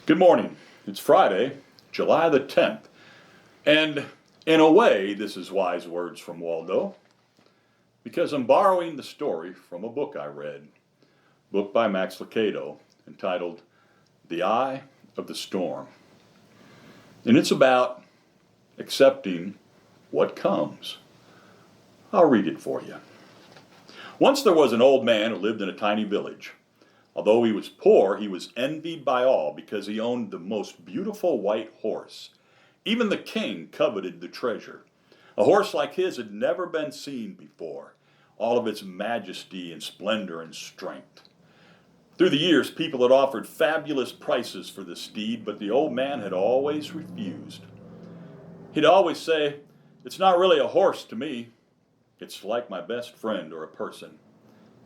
Good morning. It's Friday, July the 10th. And in a way, this is wise words from Waldo, because I'm borrowing the story from a book I read, a book by Max Lucado, entitled The Eye of the Storm. And it's about accepting what comes. I'll read it for you. Once there was an old man who lived in a tiny village. Although he was poor, he was envied by all because he owned the most beautiful white horse. Even the king coveted the treasure. A horse like his had never been seen before, all of its majesty and splendor and strength. Through the years, people had offered fabulous prices for the steed, but the old man had always refused. He'd always say, "It's not really a horse to me. It's like my best friend or a person."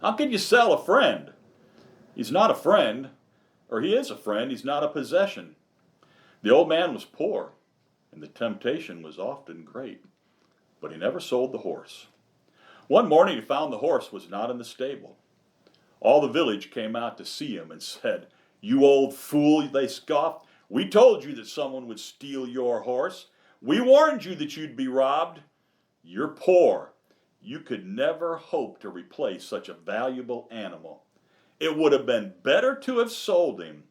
"How could you sell a friend?" "He's not a friend, or he is a friend, he's not a possession." The old man was poor, and the temptation was often great, but he never sold the horse. One morning he found the horse was not in the stable. All the village came out to see him and said, "You old fool," they scoffed, "we told you that someone would steal your horse. We warned you that you'd be robbed. You're poor. You could never hope to replace such a valuable animal. It would have been better to have sold him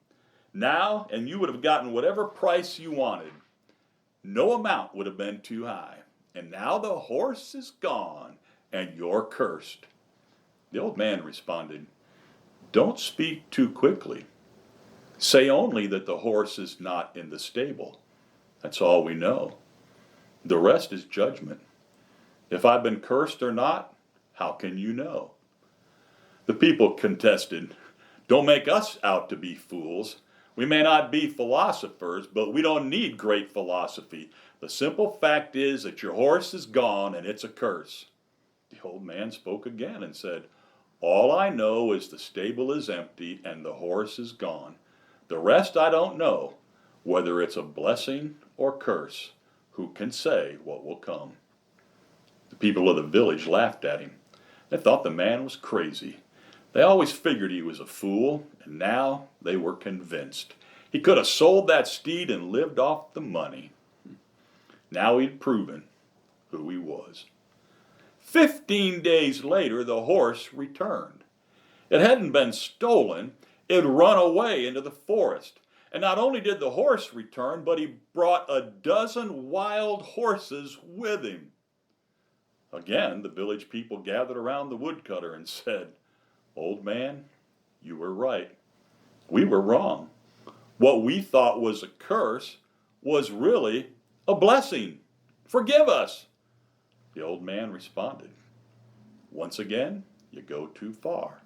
now, and you would have gotten whatever price you wanted. No amount would have been too high. And now the horse is gone, and you're cursed." The old man responded, "Don't speak too quickly. Say only that the horse is not in the stable. That's all we know. The rest is judgment. If I've been cursed or not, how can you know?" The people contested, "Don't make us out to be fools. We may not be philosophers, but we don't need great philosophy. The simple fact is that your horse is gone and it's a curse." The old man spoke again and said, "All I know is the stable is empty and the horse is gone. The rest I don't know, whether it's a blessing or curse. Who can say what will come?" The people of the village laughed at him. They thought the man was crazy. They always figured he was a fool, and now they were convinced. He could have sold that steed and lived off the money. Now he'd proven who he was. 15 days later, the horse returned. It hadn't been stolen. It had run away into the forest. And not only did the horse return, but he brought a dozen wild horses with him. Again, the village people gathered around the woodcutter and said, "Old man, you were right. We were wrong. What we thought was a curse was really a blessing. Forgive us." The old man responded, "Once again, you go too far.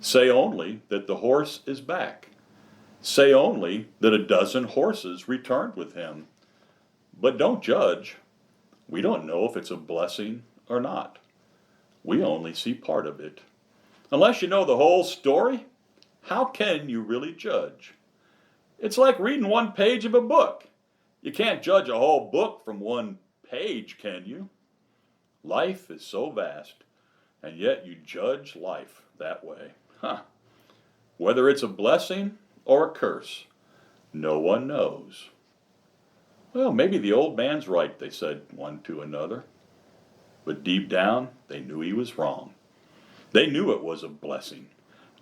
Say only that the horse is back. Say only that a dozen horses returned with him. But don't judge. We don't know if it's a blessing or not. We only see part of it. Unless you know the whole story, how can you really judge? It's like reading one page of a book. You can't judge a whole book from one page, can you? Life is so vast, and yet you judge life that way. Whether it's a blessing or a curse, no one knows." "Well, maybe the old man's right," they said one to another. But deep down, they knew he was wrong. They knew it was a blessing.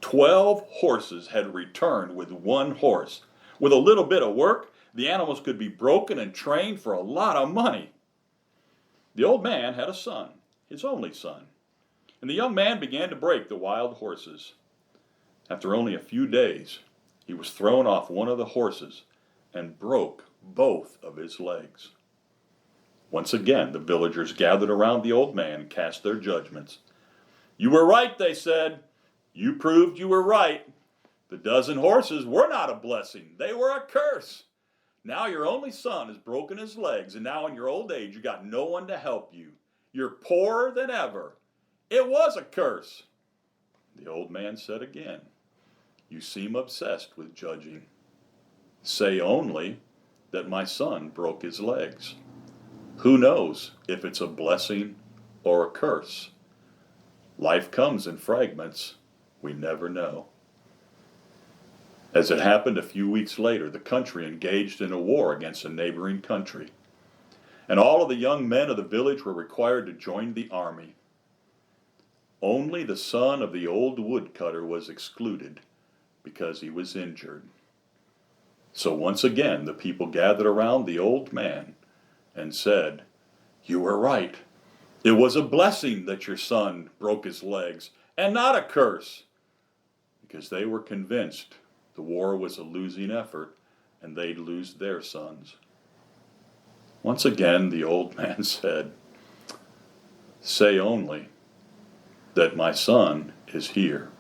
12 horses had returned with one horse. With a little bit of work, the animals could be broken and trained for a lot of money. The old man had a son, his only son, and the young man began to break the wild horses. After only a few days, he was thrown off one of the horses and broke both of his legs. Once again, the villagers gathered around the old man and cast their judgments. "You were right," they said. "You proved you were right. The dozen horses were not a blessing. They were a curse. Now your only son has broken his legs, and now in your old age you got no one to help you. You're poorer than ever. It was a curse." The old man said again, "You seem obsessed with judging. Say only that my son broke his legs. Who knows if it's a blessing or a curse? Life comes in fragments. We never know." As it happened a few weeks later, the country engaged in a war against a neighboring country, and all of the young men of the village were required to join the army. Only the son of the old woodcutter was excluded because he was injured. So once again the people gathered around the old man and said, "You were right. It was a blessing that your son broke his legs, and not a curse," because they were convinced the war was a losing effort and they'd lose their sons. Once again the old man said, "Say only that my son is here."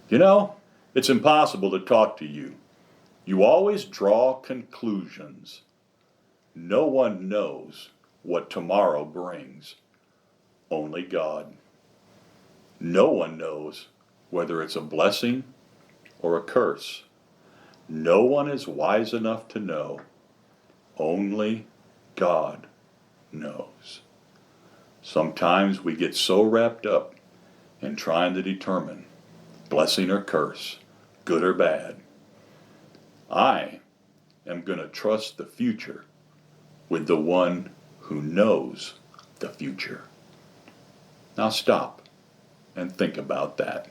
You know, it's impossible to talk to you. You always draw conclusions. No one knows what tomorrow brings. Only God. No one knows whether it's a blessing or a curse. No one is wise enough to know. Only God knows. Sometimes we get so wrapped up in trying to determine blessing or curse, good or bad. I am going to trust the future with the one who knows the future. Now stop and think about that.